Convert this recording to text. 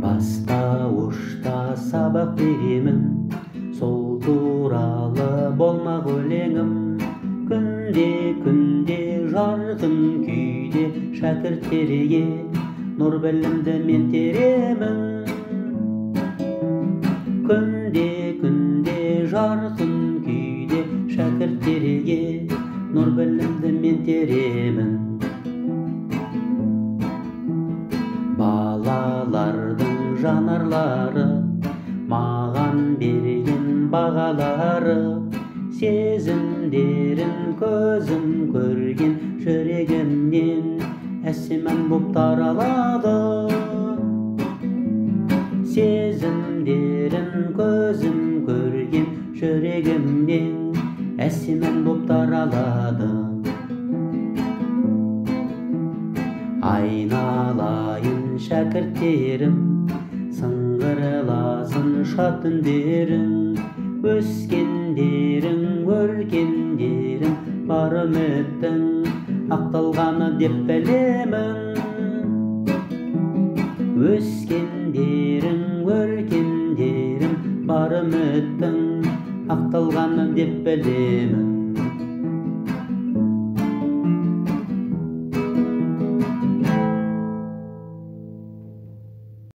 Бастауышта сабақ беремін, сол туралы болмақ өлеңім. Күнде жарқын күйде шәкірттерге нұр білімді мен теремін. Күнде жарқын күйде шәкірттерге нұр білімді мен теремін. Балалардың жанарлары, маған берген бағалары, сезімдерін көзім көрген жүрегімнен әсем боп таралады. Сезімдерін көзім көрген жүрегімнен әсем боп таралады. Айналайын шәкірттерім, сыңғырласын шат үндерің. Өскендерің, өркендерің, бар үміттің ақталғаны деп білемін. Өскендерің, өркендерің, бар үміттің ақталғаны деп білемін.